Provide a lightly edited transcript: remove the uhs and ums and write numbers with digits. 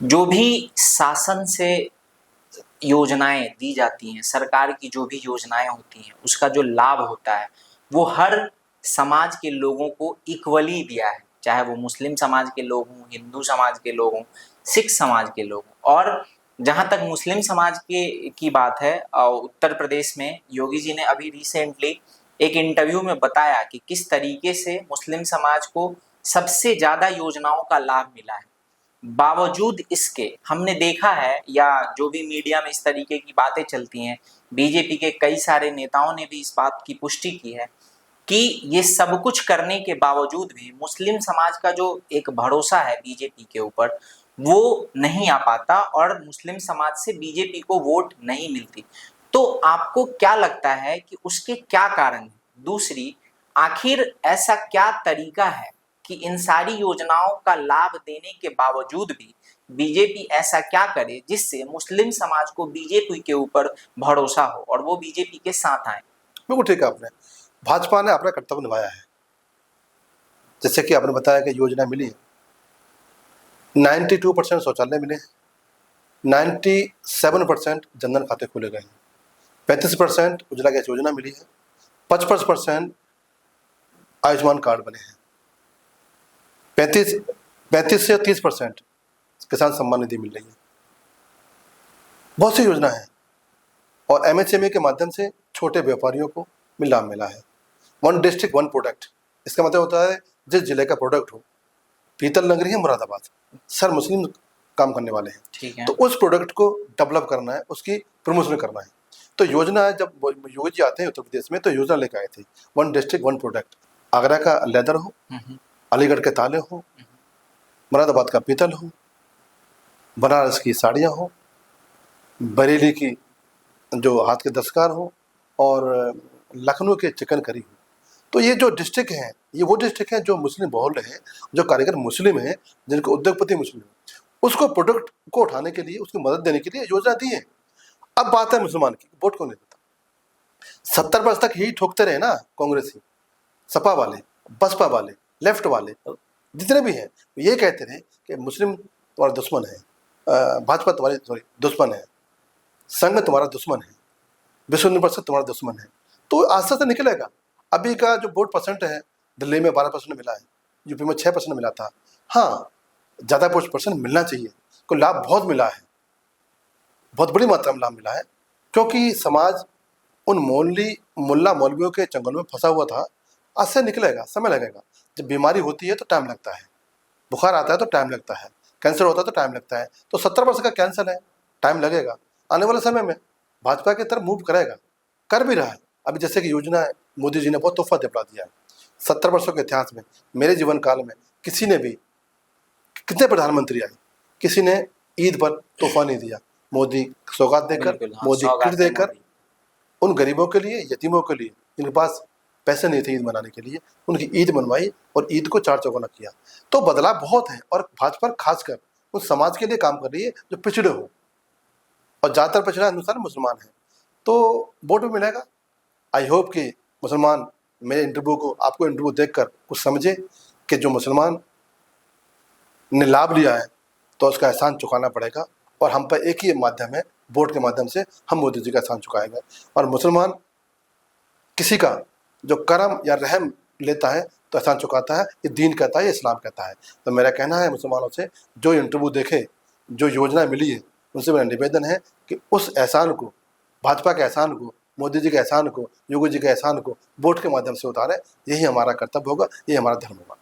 जो भी शासन से योजनाएं दी जाती हैं, सरकार की जो भी योजनाएं होती हैं, उसका जो लाभ होता है वो हर समाज के लोगों को इक्वली दिया है, चाहे वो मुस्लिम समाज के लोग हों, हिंदू समाज के लोग हों, सिख समाज के लोग हों। और जहां तक मुस्लिम समाज के की बात है, उत्तर प्रदेश में योगी जी ने अभी रिसेंटली एक इंटरव्यू में बताया कि किस तरीके से मुस्लिम समाज को सबसे ज्यादा योजनाओं का लाभ मिला है। बावजूद इसके हमने देखा है, या जो भी मीडिया में इस तरीके की बातें चलती हैं, बीजेपी के कई सारे नेताओं ने भी इस बात की पुष्टि की है कि ये सब कुछ करने के बावजूद भी मुस्लिम समाज का जो एक भरोसा है बीजेपी के ऊपर, वो नहीं आ पाता और मुस्लिम समाज से बीजेपी को वोट नहीं मिलती। तो आपको क्या लगता है कि उसके क्या कारण हैं? दूसरी, आखिर ऐसा क्या तरीका है कि इन सारी योजनाओं का लाभ देने के बावजूद भी बीजेपी ऐसा क्या करे जिससे मुस्लिम समाज को बीजेपी के ऊपर भरोसा हो और वो बीजेपी के साथ आए? बिल्कुल ठीक है आपने। भाजपा ने अपना कर्तव्य निभाया है। जैसे कि आपने बताया कि योजना मिली, 92% शौचालय मिले, 97% जनधन खाते खोले गए हैं, 35% उज्ज्वला गैस योजना मिली है, 55% आयुष्मान कार्ड बने हैं, 35 से 30% किसान सम्मान निधि मिल रही है। बहुत सी योजना है और एमएसएमई के माध्यम से छोटे व्यापारियों को लाभ मिला है। वन डिस्ट्रिक्ट वन प्रोडक्ट, इसका मतलब होता है जिस जिले का प्रोडक्ट हो, पीतल नगरी है मुरादाबाद, सर मुस्लिम काम करने वाले हैं, ठीक है। तो उस प्रोडक्ट को डेवलप करना है, उसकी प्रमोशन करना है। तो योजना है, जब योगी जी आते हैं उत्तर प्रदेश में तो योजना लेकर आए थे, one district one product. Agra का लेदर हो, अलीगढ़ के ताले हो, मुरादाबाद का पीतल हो, बनारस की साड़ियाँ हो, बरेली की जो हाथ के दस्तकार हो, और लखनऊ के चिकन करी हो। तो ये जो डिस्ट्रिक्ट हैं, ये वो डिस्ट्रिक्ट हैं जो मुस्लिम बहुल हैं, जो कारीगर मुस्लिम हैं, जिनके उद्योगपति मुस्लिम हैं, उसको प्रोडक्ट को उठाने के लिए, उसकी मदद देने के लिए योजना दी है। अब बात है मुसलमान की, वोट कौन नहीं देता? 70 वर्ष तक यही ठोकते रहे ना कांग्रेसी, सपा वाले, बसपा वाले, लेफ्ट वाले, जितने भी हैं, ये कहते रहे कि मुस्लिम तुम्हारा दुश्मन है, भाजपा तुम्हारी दुश्मन है, संघ तुम्हारा दुश्मन है, विश्व हिंदू परिषद तुम्हारा दुश्मन है। तो आस्ते से निकलेगा। अभी का जो वोट परसेंट है, दिल्ली में 12% मिला है, यूपी में 6% मिला था। हाँ, ज़्यादा वोट परसेंट मिलना चाहिए, को लाभ बहुत मिला है, बहुत बड़ी मात्रा में लाभ मिला है, क्योंकि समाज उन मुल्ला मौलवियों के चंगल में फंसा हुआ था। आज से निकलेगा, समय लगेगा। जब बीमारी होती है तो टाइम लगता है, बुखार आता है तो टाइम लगता है, कैंसर होता है तो टाइम लगता है। तो 70 वर्ष का कैंसर है, टाइम लगेगा। आने वाले समय में भाजपा की तरफ मूव करेगा, कर भी रहा है। अभी जैसे कि योजना है, मोदी जी ने बहुत तोहफा दिला दिया है। 70 वर्षों के इतिहास में, मेरे जीवन काल में किसी ने भी, कितने प्रधानमंत्री आए, किसी ने ईद पर तोहफा नहीं दिया। मोदी सौगात देकर, मोदी किट देकर उन गरीबों के लिए, यतीमों के लिए, जिनके पास पैसे नहीं थे ईद मनाने के लिए, उनकी ईद मनवाई और ईद को चार चौगुना किया। तो बदलाव बहुत है और भाजपा खासकर उस समाज के लिए काम कर रही है जो पिछड़े हो, और ज़्यादातर पिछड़ा हिंदुस्तान मुसलमान है। तो वोट भी मिलेगा। आई होप कि मुसलमान मेरे इंटरव्यू को, आपको इंटरव्यू देखकर कुछ समझे कि जो मुसलमान ने लाभ लिया है तो उसका एहसान चुकाना पड़ेगा, और हम पर एक ही माध्यम है, वोट के माध्यम से हम मोदी जी का एहसान चुकाएंगे। और मुसलमान किसी का जो करम या रहम लेता है तो एहसान चुकाता है, ये दीन कहता है, ये इस्लाम कहता है। तो मेरा कहना है मुसलमानों से, जो इंटरव्यू देखे, जो योजना मिली है, उनसे मेरा निवेदन है कि उस एहसान को, भाजपा के एहसान को, मोदी जी के एहसान को, योगी जी के एहसान को वोट के माध्यम से उतारें। यही हमारा कर्तव्य होगा, यही हमारा धर्म होगा।